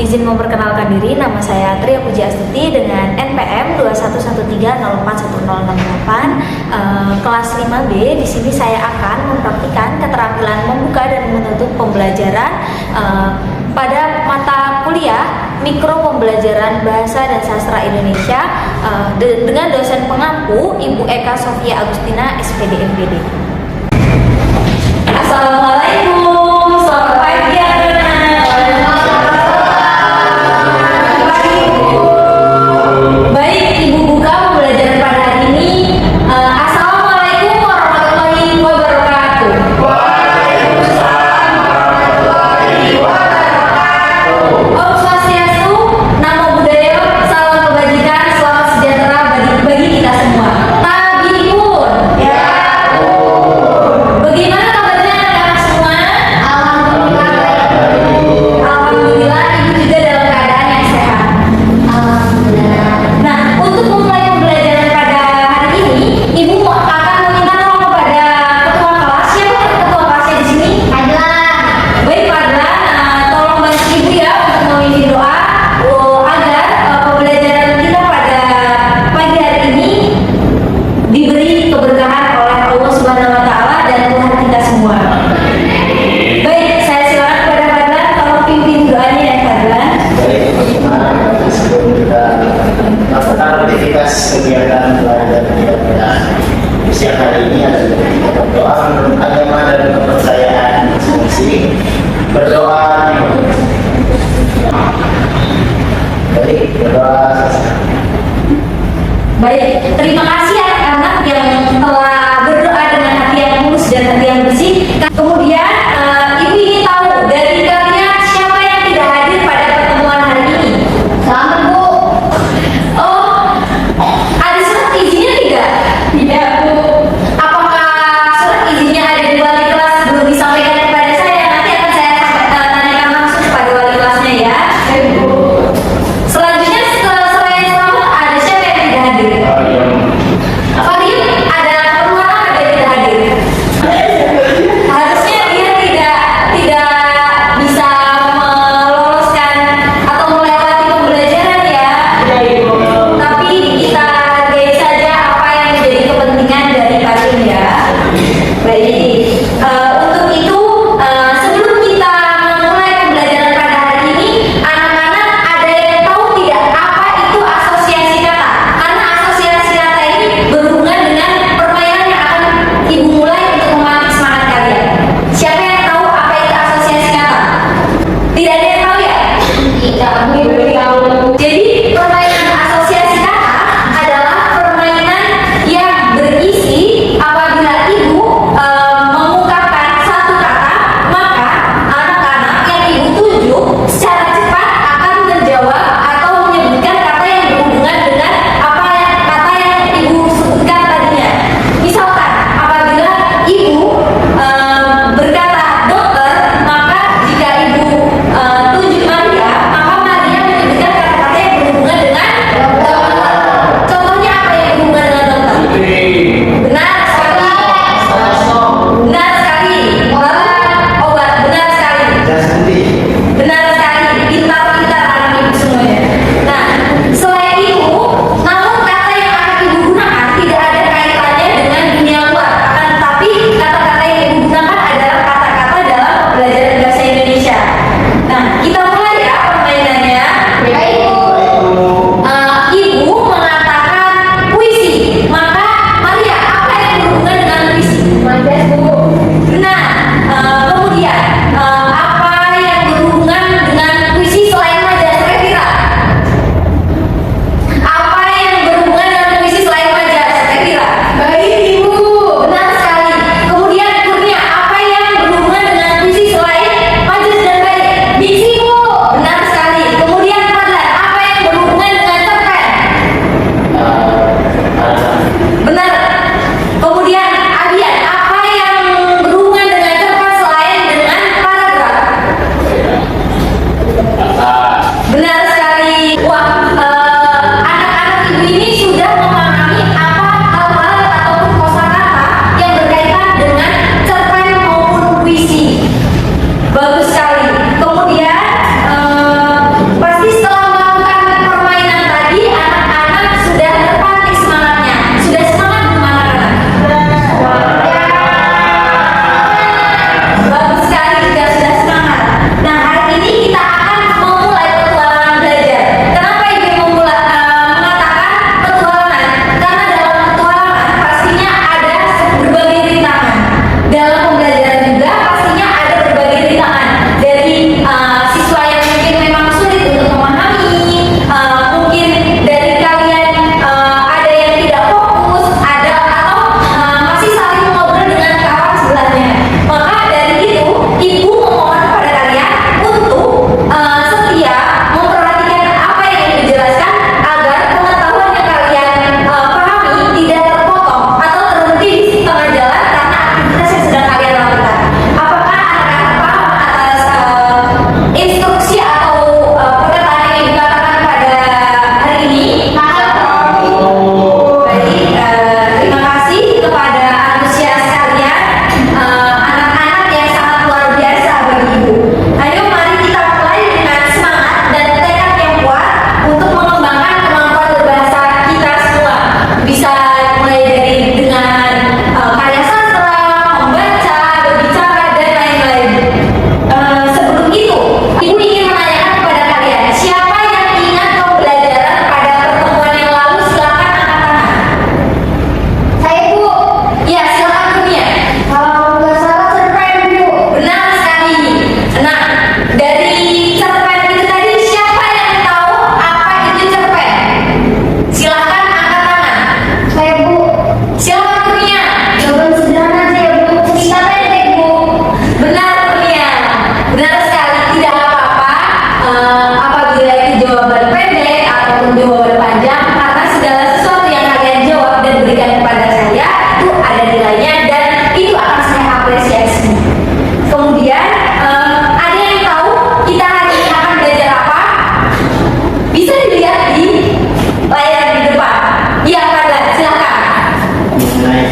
izin memperkenalkan diri, nama saya Tria Puji Astuti dengan NPM 2113041068, kelas 5B. Di sini saya akan mempraktikkan keterampilan membuka dan menutup pembelajaran pada mata kuliah Mikro Pembelajaran Bahasa dan Sastra Indonesia dengan dosen pengampu Ibu Eka Sofia Agustina, SPD MPD. Assalamualaikum, selamat pagi anak-anak. Baik, Ibu buka pembelajaran pada hari ini. Assalamualaikum warahmatullahi wabarakatuh. Waalaikumsalam warahmatullahi wabarakatuh. Om Swastiastu, Namo Buddhaya, salam kebajikan, selamat sejahtera bagi kita semua. Tabi pun. Ya. Bagaimana kabarnya anak-anak semua? Alhamdulillah, Ibu juga dalam keadaan yang sehat. Alhamdulillah. Nah, untuk memulai pembelajaran pada hari ini, Ibu akan meminta tolong kepada ketua kelas. Siapa ketua kelasnya di sini? Adlan. Baik, Pak Adlan, tolong bantu Ibu ya untuk memimpin doa agar pembelajaran kita pada pagi hari ini diberi keberkahan oleh Allah Subhanahu wa taala dan Tuhan kita semua. Baik, saya silakan kepada Pak Adlan, tolong pimpin doanya ya Pak Adlan. Baik, teman-teman, sebelum kita melakukan aktivitas kegiatan belajar kita siang hari ini adalah kita berdoa menurut agama dan kepercayaan masing-masing. Berdoa. Baik, berdoa. Baik, terima kasih anak-anak yang telah berdoa dengan hati yang tulus dan hati yang bersih. Kemudian Ibu ingin tahu dari kalian siapa yang tidak hadir pada pertemuan hari ini? Selamat Bu. Oh, ada surat izinnya tidak? Tidak Bu. Apakah surat izinnya ada di wali kelas belum disampaikan kepada saya? Nanti akan saya tanyakan langsung kepada wali kelasnya ya. Selanjutnya selain selamat ada siapa yang tidak hadir?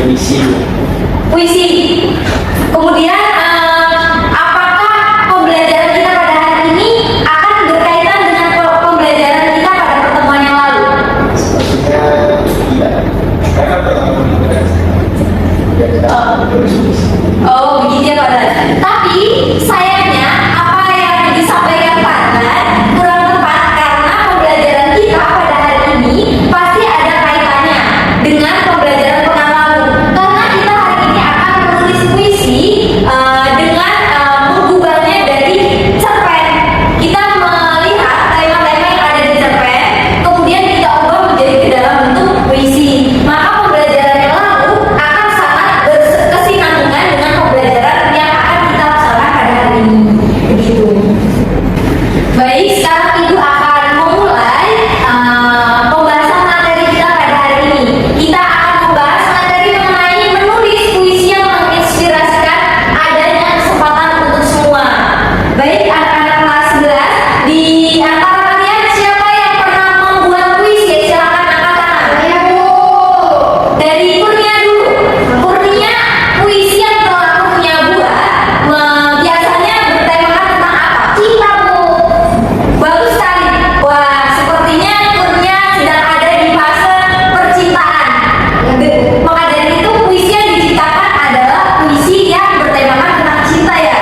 puisi. Puisi. Kemudian apakah pembelajaran kita pada hari ini akan berkaitan dengan pembelajaran kita pada pertemuan yang lalu? Sepertinya tidak. Karena pertemuan kita tidak ada puisi. Oh begitu ya Pak Dan. Tapi sayangnya apa yang disampaikan Pak Dan kurang tepat karena pembelajaran kita pada hari ini pasti ada kaitannya dengan pembelajaran pekan lalu. Karena kita hari ini akan menulis puisi dengan menggubahnya dari cerpen. Kita melihat tema-tema yang ada di cerpen, kemudian kita ubah menjadi ke dalam bentuk puisi. Maka pembelajaran yang lalu akan sangat berkesinambungan dengan pembelajaran yang akan kita laksanakan pada hari ini. Begitu. Baik, sekarang Ibu akan memulai pembahasan materi kita pada hari ini. Kita akan membahas materi mengenai menulis puisi yang menginspirasikan adanya kesempatan untuk semua. Baik, anak-anak kelas 11, di antara kalian siapa yang pernah membuat puisi? Silakan angkat tangan. Ya, Bu. Dari Kurnia dulu. Kurnia, puisi yang telah Kurnia buat biasanya bertemakan tentang apa? Cinta, Bu. Bagus sekali. Wah, sepertinya Kurnia sedang ada di fase percintaan. Maka dari itu puisi yang diciptakan adalah puisi yang bertemakan tentang cinta ya.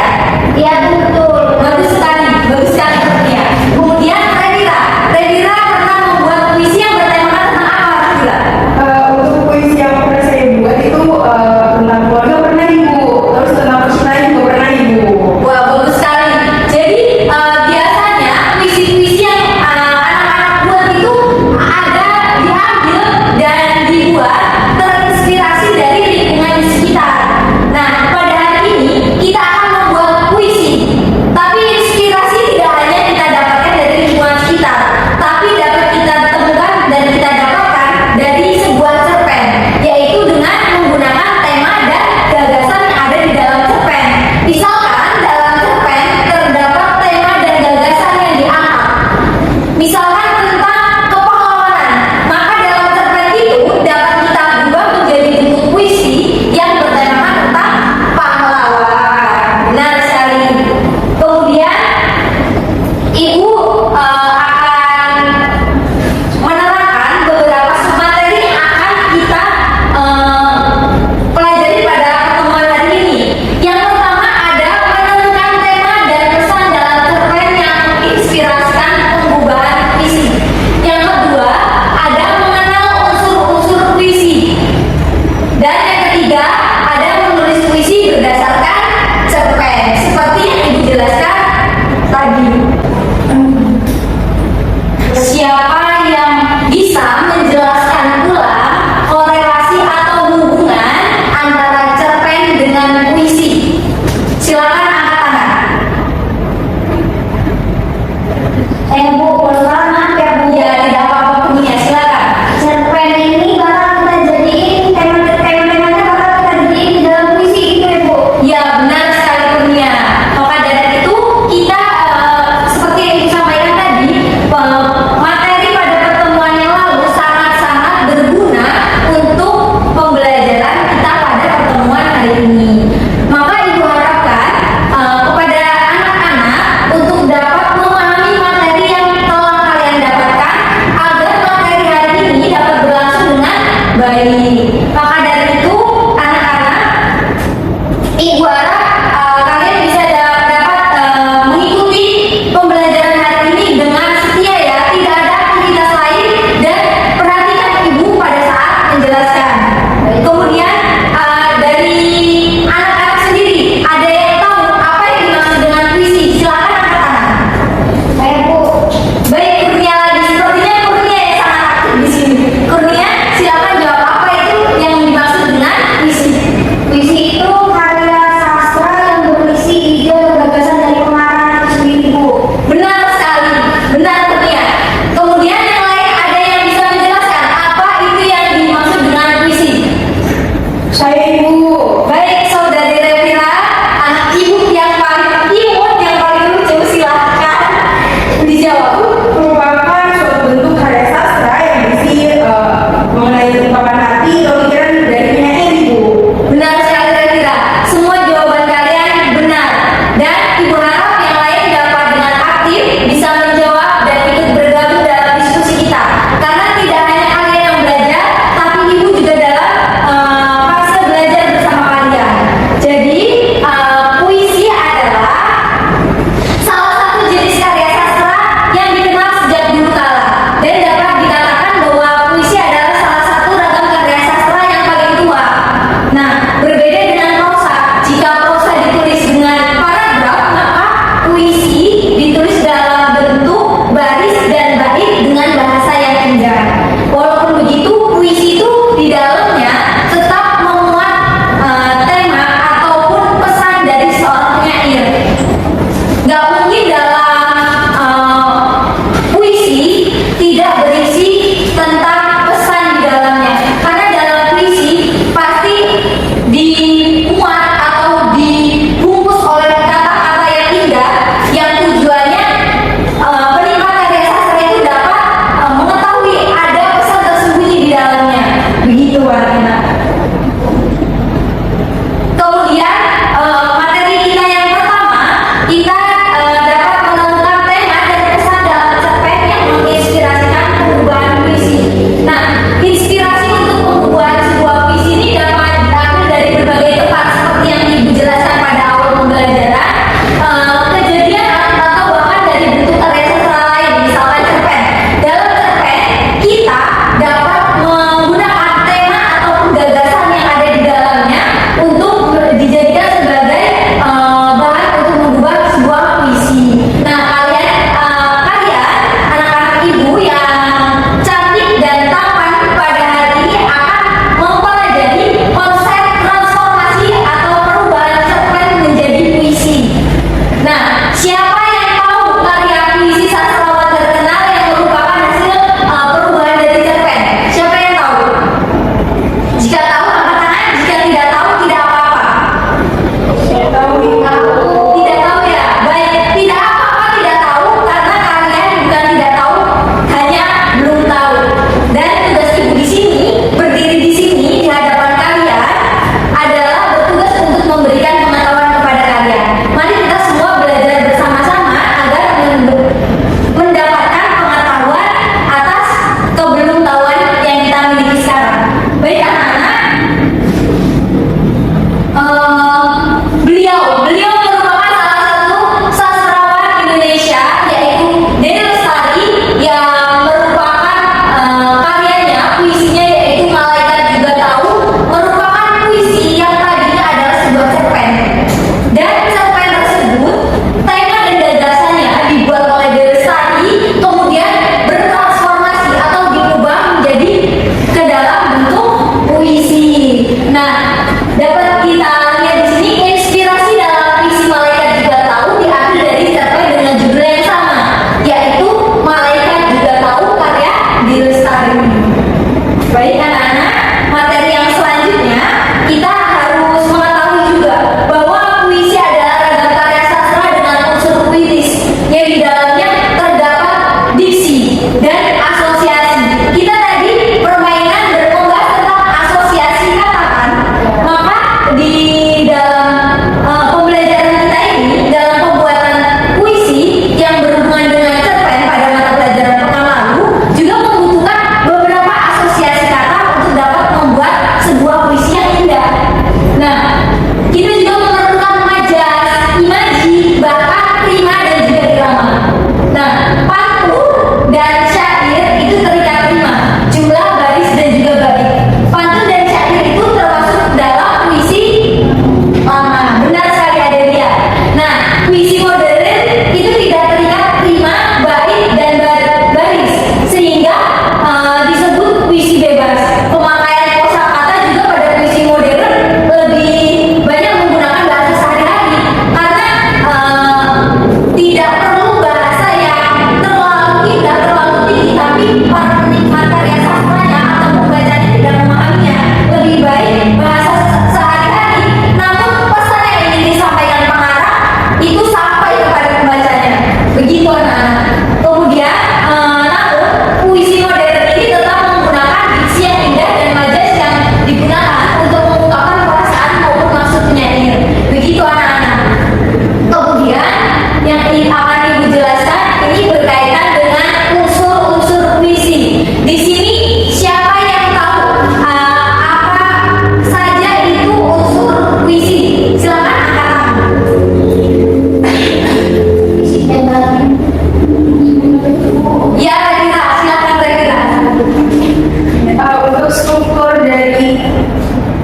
Iya betul. Bagus sekali Kurnia. Kemudian Redira pernah membuat puisi yang bertemakan tentang apa Redira? Untuk puisi yang pernah saya buat itu tentang keluarga pernah Ibu, terus tentang percintaan juga pernah Ibu. Wah, bagus sekali. Jadi biasanya puisi-puisi yang anak-anak buat itu ada diambil dan dibuat terinspirasi dari lingkungan di sekitar. Nah, pada hari ini kita akan membuat puisi. Tapi inspirasi tidak hanya kita dapatkan dari lingkungan sekitar, tapi dapat kita temukan dan kita dapatkan dari sebuah cerpen, yaitu dengan menggunakan tema dan gagasan yang ada di dalam cerpen. Misalkan dalam cerpen terdapat tema dan gagasan yang diangkat. Misalkan tentang kepahlawanan, maka dalam cerpen itu dapat kita ubah menjadi bentuk puisi yang bertemakan tentang pahlawan. Benar sekali. Kemudian Ibu akan menerangkan beberapa materi yang akan kita pelajari pada pertemuan hari ini. Yang pertama ada menentukan tema dan pesan dalam cerpen yang menginspirasikan pengubahan puisi. Yang kedua ada mengenal unsur-unsur puisi. Dan yang ketiga ada menulis puisi berdasarkan cerpen seperti yang Ibu jelaskan tadi. Siapa yang bisa menjelaskan ulang korelasi atau hubungan antara cerpen dengan puisi? Silakan angkat tangan. Bu, maaf ya Bu. Ya, tidak apa-apa punya. Silakan. Cerpen ini bakal kita jadiin tema-temanya bakal kita jadiin di dalam puisi itu ya Bu. Ya, benar sekali punya. Maka dari itu kita seperti yang disampaikan tadi, materi pada pertemuan yang lalu sangat-sangat berguna untuk pembelajaran kita pada pertemuan hari ini. Maka Ibu harapkan kepada anak-anak untuk dapat memahami materi yang telah kalian dapatkan agar materi hari ini dapat berlangsung dengan baik. Maka dari itu anak-anak, Ibu harap kalian bisa dapat mengikuti pembelajaran hari ini dengan setia ya, tidak ada aktivitas lain dan perhatikan Ibu pada saat menjelaskan. Kemudian dari anak-anak sendiri ada yang tahu apa yang dimaksud dengan puisi? Silakan angkat tangan. Saya Bu. Baik, Kurnia lagi. Sepertinya Kurnia yang sangat aktif di sini. Kurnia, silakan jawab apa itu yang dimaksud dengan puisi? Puisi itu karya sastra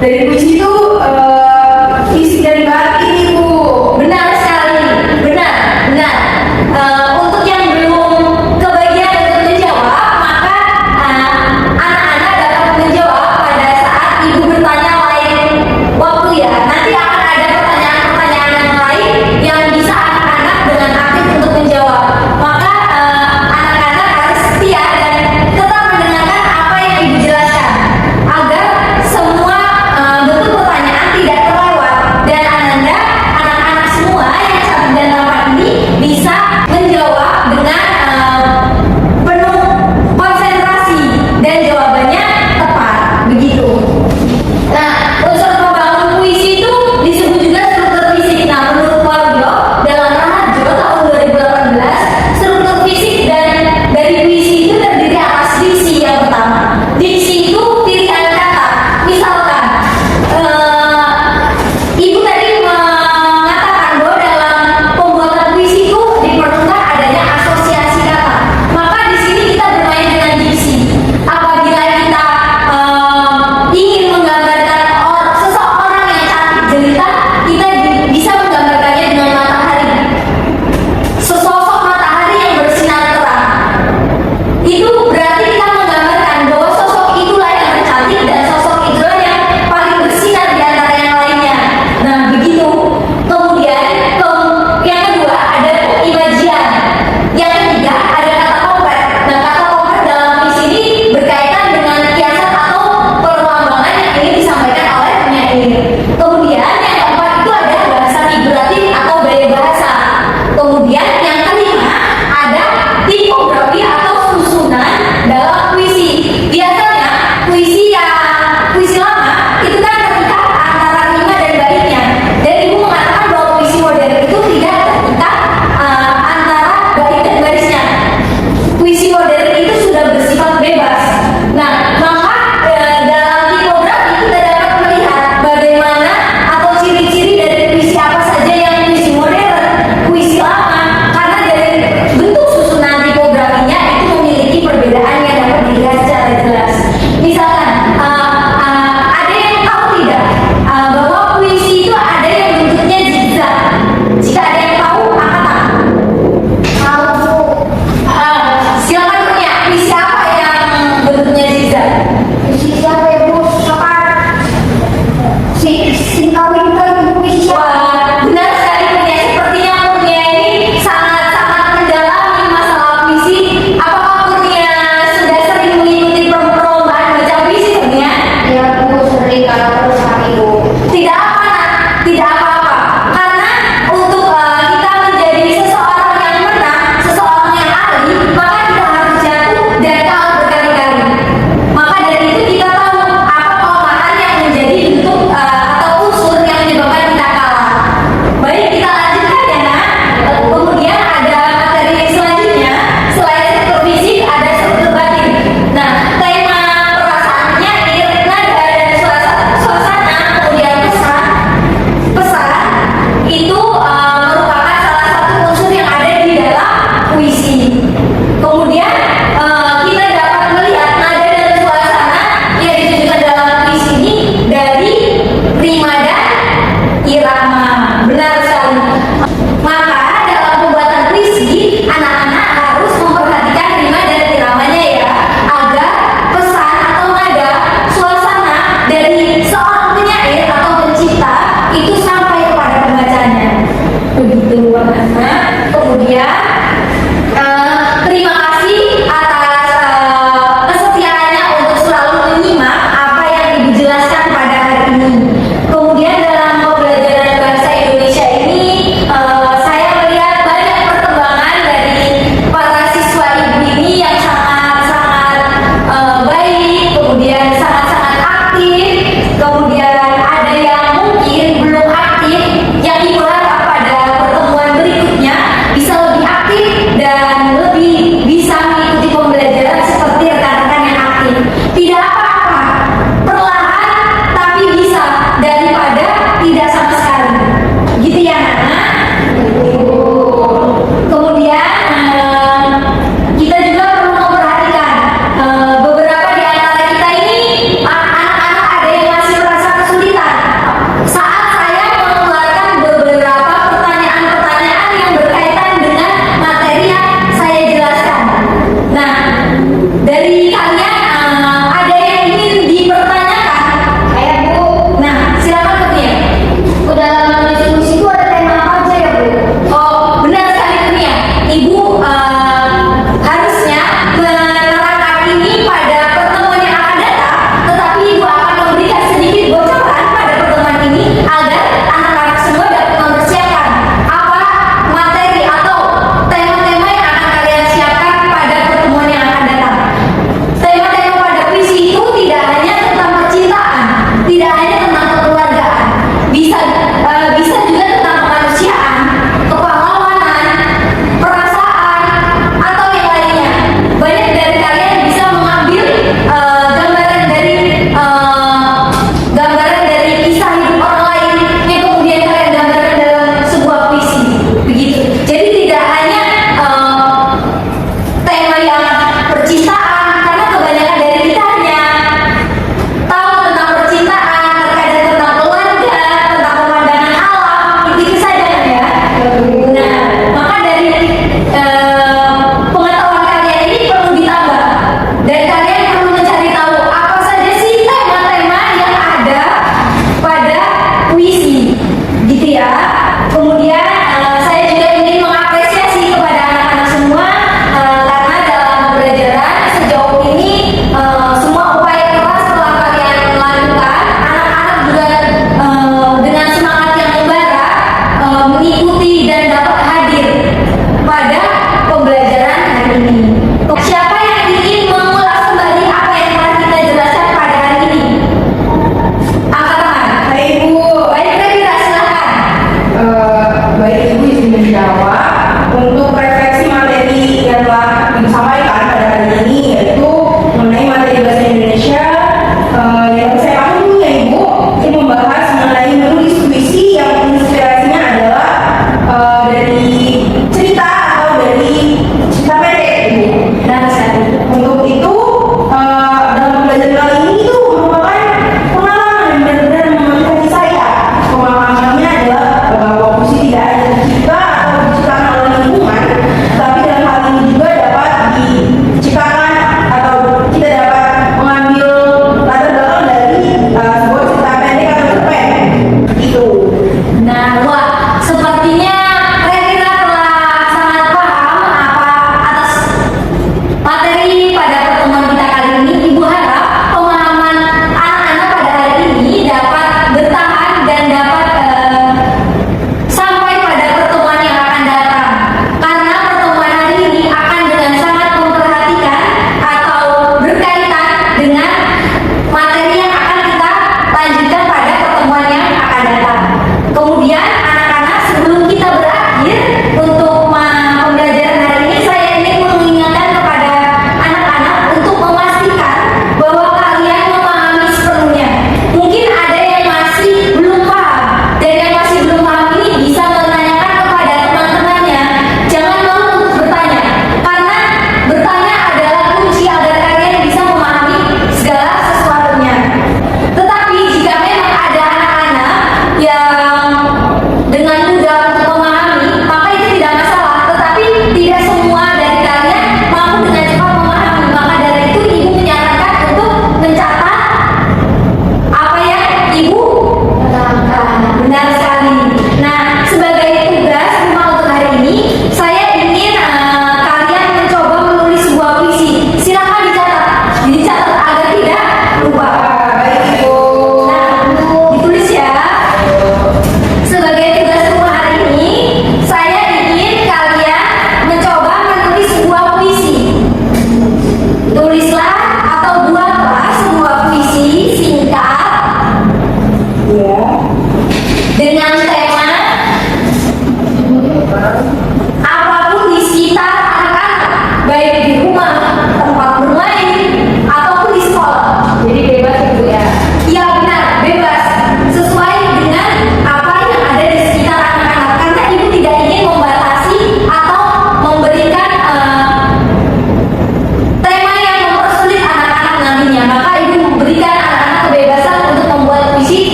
dari puisi itu isi dari bahan ini Bu. Benar sekali, benar, benar. Untuk yang belum kebagian untuk menjawab, maka anak-anak dapat menjawab pada saat ibu bertanya lain waktu ya. Nanti akan ada pertanyaan-pertanyaan yang lain yang bisa anak-anak dengan aktif untuk menjawab. Maka anak-anak harus setia dan tetap mendengarkan apa yang ibu jelaskan agar semua bentuk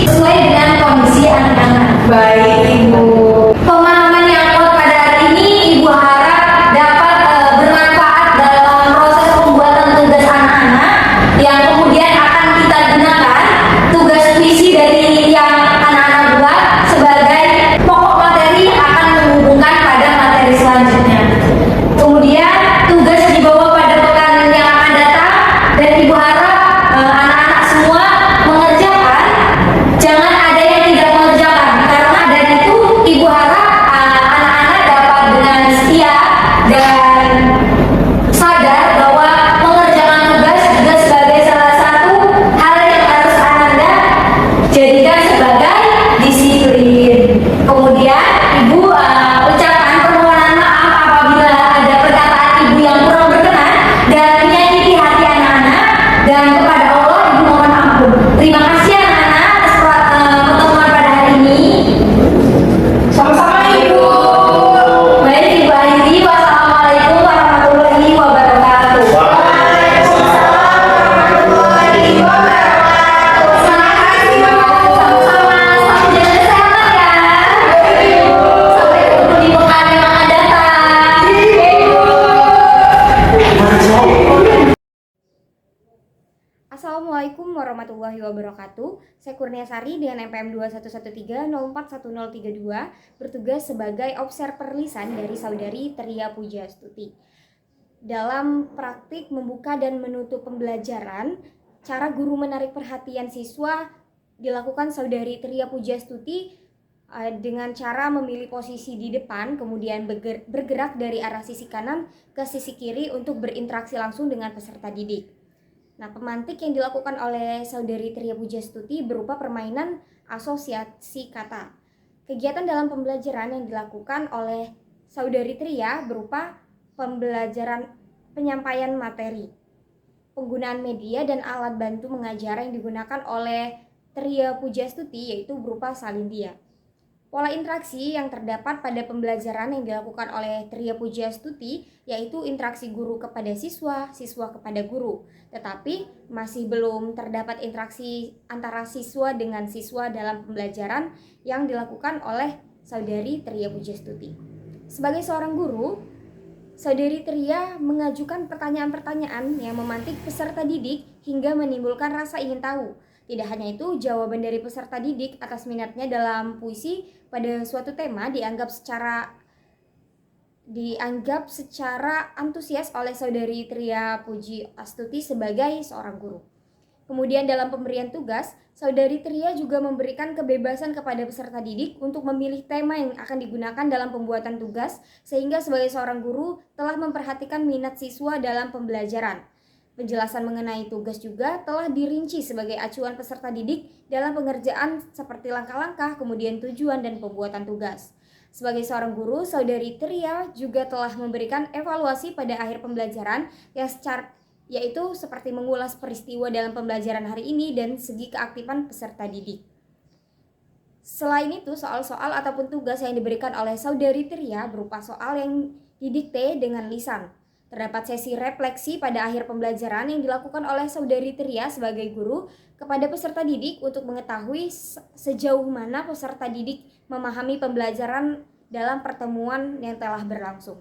sesuai dengan kondisi anak-anak. Baik, Ibu. Pemahaman yang kuat pada hari ini Ibu harap dapat bermanfaat dalam proses pembuatan tugas anak-anak yang kemudian akan kita gunakan tugas puisi dari yang anak-anak buat sebagai pokok materi yang akan menghubungkan pada materi selanjutnya. Kemudian tugas dibawa pada pekan yang akan datang dan Ibu harap anak-anak semua mengerjakan, jangan ada yang tidak mengerjakan, karena dari itu Ibu harap anak-anak dapat dengan setia dan sadar bahwa mengerjakan tugas juga sebagai salah satu hal yang harus Anda jadikan sebagai disiplin. Kemudian Ibu ucapkan permohonan maaf apabila ada perkataan Ibu yang kurang berkenan dan menyakiti hati anak-anak, dan kepada Allah Ibu mohon ampun. Terima kasih anak-anak atas pertemuan pada hari ini. Sama-sama, Ibu. Baik, Ibu akhiri. Wassalamualaikum warahmatullahi wabarakatuh. Warahmatullahi wabarakatuh. Terima kasih, Bu. Sama-sama, selamat jaga kesehatan ya. Sampai ketemu di pekan yang akan datang. Assalamualaikum warahmatullahi wabarakatuh. Saya Kurniasari dengan NPM 21130411032 bertugas sebagai observer lisan dari Saudari Tria Pujastuti. Dalam praktik membuka dan menutup pembelajaran, cara guru menarik perhatian siswa dilakukan Saudari Tria Pujastuti dengan cara memilih posisi di depan, kemudian bergerak dari arah sisi kanan ke sisi kiri untuk berinteraksi langsung dengan peserta didik. Nah, pemantik yang dilakukan oleh Saudari Tria Pujastuti berupa permainan asosiasi kata. Kegiatan dalam pembelajaran yang dilakukan oleh Saudari Tria berupa pembelajaran penyampaian materi, penggunaan media dan alat bantu mengajar yang digunakan oleh Tria Pujastuti yaitu berupa salindia. Pola interaksi yang terdapat pada pembelajaran yang dilakukan oleh Tria Pujastuti yaitu interaksi guru kepada siswa, siswa kepada guru. Tetapi masih belum terdapat interaksi antara siswa dengan siswa dalam pembelajaran yang dilakukan oleh Saudari Tria Pujastuti. Sebagai seorang guru, Saudari Tria mengajukan pertanyaan-pertanyaan yang memantik peserta didik hingga menimbulkan rasa ingin tahu. Tidak hanya itu, jawaban dari peserta didik atas minatnya dalam puisi pada suatu tema dianggap secara antusias oleh Saudari Tria Pujastuti sebagai seorang guru. Kemudian dalam pemberian tugas, Saudari Tria juga memberikan kebebasan kepada peserta didik untuk memilih tema yang akan digunakan dalam pembuatan tugas, sehingga sebagai seorang guru telah memperhatikan minat siswa dalam pembelajaran. Penjelasan mengenai tugas juga telah dirinci sebagai acuan peserta didik dalam pengerjaan seperti langkah-langkah, kemudian tujuan dan pembuatan tugas. Sebagai seorang guru, Saudari Tria juga telah memberikan evaluasi pada akhir pembelajaran yaitu seperti mengulas peristiwa dalam pembelajaran hari ini dan segi keaktifan peserta didik. Selain itu, soal-soal ataupun tugas yang diberikan oleh Saudari Tria berupa soal yang didikte dengan lisan. Terdapat sesi refleksi pada akhir pembelajaran yang dilakukan oleh Saudari Tria sebagai guru kepada peserta didik untuk mengetahui sejauh mana peserta didik memahami pembelajaran dalam pertemuan yang telah berlangsung.